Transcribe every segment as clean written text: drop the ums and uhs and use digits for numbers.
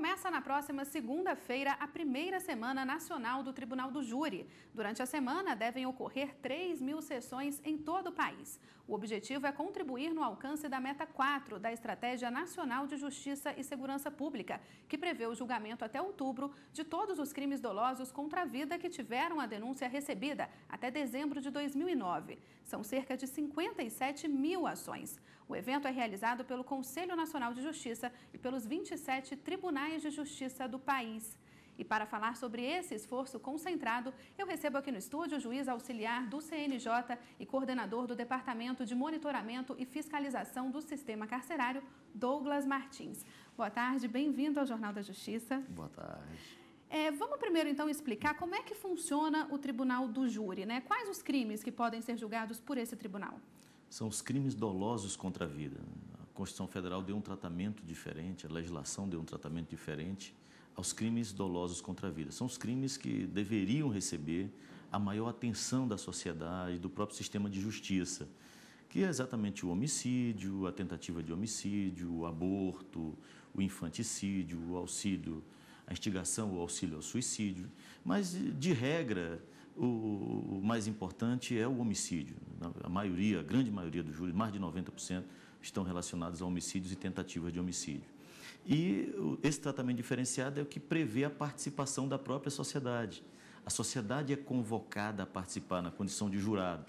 Começa na próxima segunda-feira a primeira semana nacional do Tribunal do Júri. Durante a semana devem ocorrer 3.000 sessões em todo o país. O objetivo é contribuir no alcance da meta 4 da Estratégia Nacional de Justiça e Segurança Pública, que prevê o julgamento até outubro de todos os crimes dolosos contra a vida que tiveram a denúncia recebida até dezembro de 2009. São cerca de 57.000 ações. O evento é realizado pelo Conselho Nacional de Justiça e pelos 27 tribunais de justiça do país. E para falar sobre esse esforço concentrado, eu recebo aqui no estúdio o juiz auxiliar do CNJ e coordenador do Departamento de Monitoramento e Fiscalização do Sistema Carcerário, Douglas Martins. Boa tarde, bem-vindo ao Jornal da Justiça. Boa tarde. Vamos primeiro, então, explicar como é que funciona o Tribunal do Júri, né? Quais os crimes que podem ser julgados por esse tribunal? São os crimes dolosos contra a vida. A Constituição Federal deu um tratamento diferente, a legislação deu um tratamento diferente aos crimes dolosos contra a vida. São os crimes que deveriam receber a maior atenção da sociedade, do próprio sistema de justiça, que é exatamente o homicídio, a tentativa de homicídio, o aborto, o infanticídio, o auxílio, a instigação, o auxílio ao suicídio. Mas, de regra, o mais importante é o homicídio. A grande maioria dos júris, mais de 90%, estão relacionados a homicídios e tentativas de homicídio. E esse tratamento diferenciado é o que prevê a participação da própria sociedade. A sociedade é convocada a participar na condição de jurado.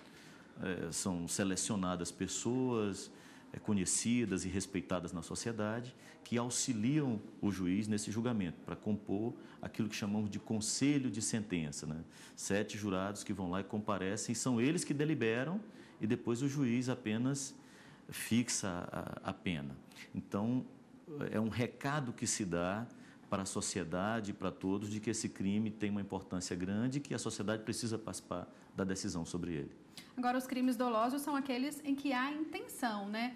São selecionadas pessoas conhecidas e respeitadas na sociedade que auxiliam o juiz nesse julgamento, para compor aquilo que chamamos de conselho de sentença, né? 7 jurados que vão lá e comparecem, e são eles que deliberam e depois o juiz apenas fixa a pena. Então, é um recado que se dá para a sociedade e para todos de que esse crime tem uma importância grande e que a sociedade precisa participar da decisão sobre ele. Agora, os crimes dolosos são aqueles em que há intenção, né?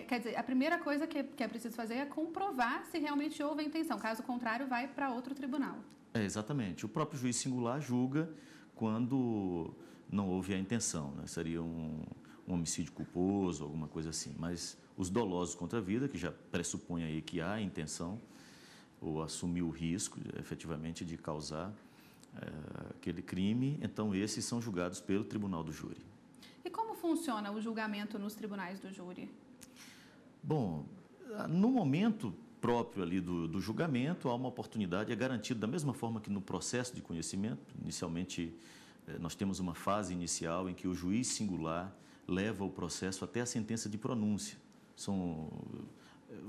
Quer dizer, a primeira coisa que é preciso fazer é comprovar se realmente houve a intenção. Caso contrário, vai para outro tribunal. Exatamente. O próprio juiz singular julga quando não houve a intenção, né? Seria um homicídio culposo, alguma coisa assim. Mas os dolosos contra a vida, que já pressupõe aí que há a intenção ou assumir o risco, efetivamente, de causar aquele crime, então esses são julgados pelo Tribunal do Júri. E como funciona o julgamento nos tribunais do júri? Bom, no momento próprio ali do julgamento, há uma oportunidade, é garantido da mesma forma que no processo de conhecimento. Inicialmente, nós temos uma fase inicial em que o juiz singular leva o processo até a sentença de pronúncia.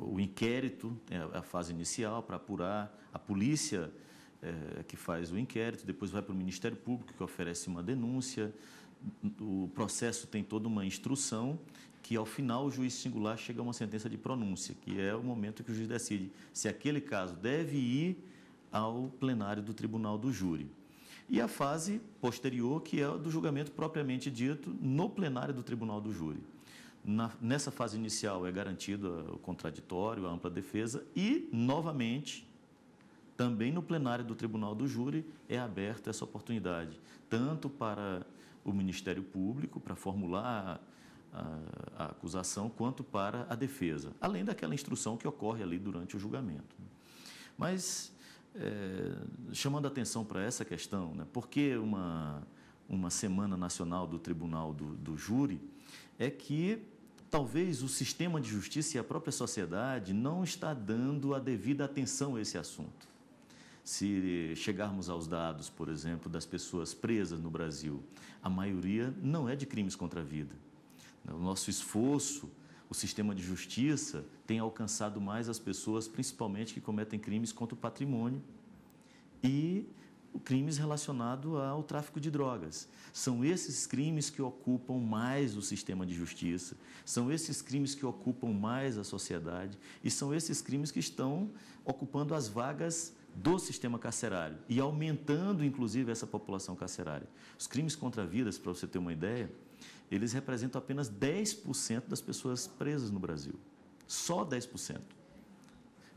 O inquérito é a fase inicial para apurar, a polícia que faz o inquérito, depois vai para o Ministério Público, que oferece uma denúncia. O processo tem toda uma instrução que, ao final, o juiz singular chega a uma sentença de pronúncia, que é o momento que o juiz decide se aquele caso deve ir ao plenário do Tribunal do Júri. E a fase posterior, que é do julgamento propriamente dito no plenário do Tribunal do Júri. Nessa fase inicial é garantido o contraditório, a ampla defesa e, novamente, também no plenário do Tribunal do Júri é aberta essa oportunidade, tanto para o Ministério Público, para formular a acusação, quanto para a defesa, além daquela instrução que ocorre ali durante o julgamento. Mas, chamando a atenção para essa questão, né, porque uma Semana Nacional do Tribunal do Júri, é que talvez o sistema de justiça e a própria sociedade não está dando a devida atenção a esse assunto. Se chegarmos aos dados, por exemplo, das pessoas presas no Brasil, a maioria não é de crimes contra a vida. O nosso esforço, o sistema de justiça tem alcançado mais as pessoas, principalmente que cometem crimes contra o patrimônio e crimes relacionados ao tráfico de drogas. São esses crimes que ocupam mais o sistema de justiça, são esses crimes que ocupam mais a sociedade e são esses crimes que estão ocupando as vagas do sistema carcerário e aumentando, inclusive, essa população carcerária. Os crimes contra a vida, para você ter uma ideia, eles representam apenas 10% das pessoas presas no Brasil. Só 10%.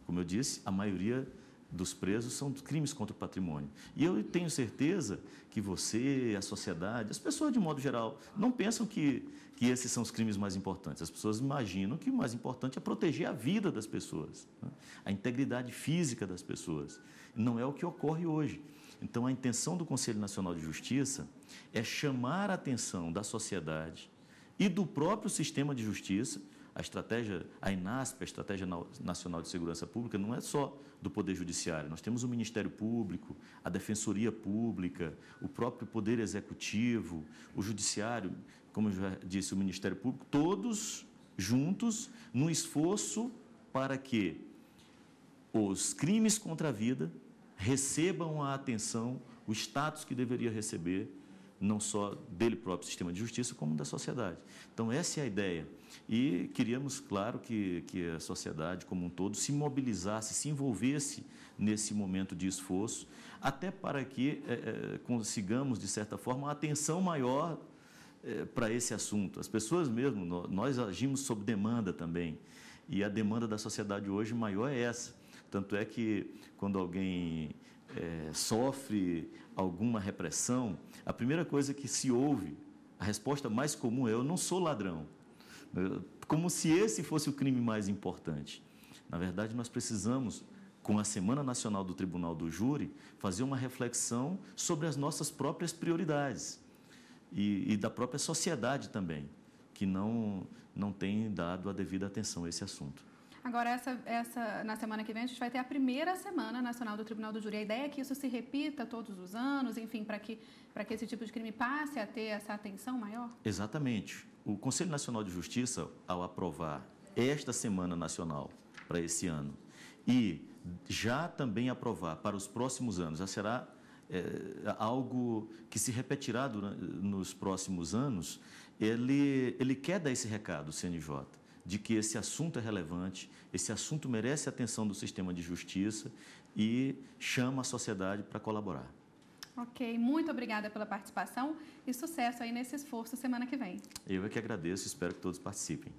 Como eu disse, a maioria dos presos são crimes contra o patrimônio. E eu tenho certeza que você, a sociedade, as pessoas de modo geral, não pensam que esses são os crimes mais importantes. As pessoas imaginam que o mais importante é proteger a vida das pessoas, né? A integridade física das pessoas. Não é o que ocorre hoje. Então, a intenção do Conselho Nacional de Justiça é chamar a atenção da sociedade e do próprio sistema de justiça. A estratégia, a INASP, a Estratégia Nacional de Segurança Pública, não é só do Poder Judiciário. Nós temos o Ministério Público, a Defensoria Pública, o próprio Poder Executivo, o Judiciário, como eu já disse, o Ministério Público, todos juntos no esforço para que os crimes contra a vida recebam a atenção, o status que deveria receber, não só dele próprio sistema de justiça, como da sociedade. Então, essa é a ideia. E queríamos, claro, que a sociedade como um todo se mobilizasse, se envolvesse nesse momento de esforço, até para que consigamos, de certa forma, uma atenção maior para esse assunto. As pessoas mesmo, nós agimos sob demanda também, e a demanda da sociedade hoje maior é essa. Tanto é que, quando alguém sofre alguma repressão, a primeira coisa que se ouve, a resposta mais comum é: eu não sou ladrão. Como se esse fosse o crime mais importante. Na verdade, nós precisamos, com a Semana Nacional do Tribunal do Júri, fazer uma reflexão sobre as nossas próprias prioridades e da própria sociedade também, que não tem dado a devida atenção a esse assunto. Agora, na semana que vem, a gente vai ter a primeira Semana Nacional do Tribunal do Júri. A ideia é que isso se repita todos os anos, enfim, para que esse tipo de crime passe a ter essa atenção maior? Exatamente. O Conselho Nacional de Justiça, ao aprovar esta Semana Nacional para esse ano e já também aprovar para os próximos anos, já será algo que se repetirá nos próximos anos, ele quer dar esse recado, o CNJ, de que esse assunto é relevante, esse assunto merece a atenção do sistema de justiça e chama a sociedade para colaborar. Ok, muito obrigada pela participação e sucesso aí nesse esforço semana que vem. Eu é que agradeço e espero que todos participem.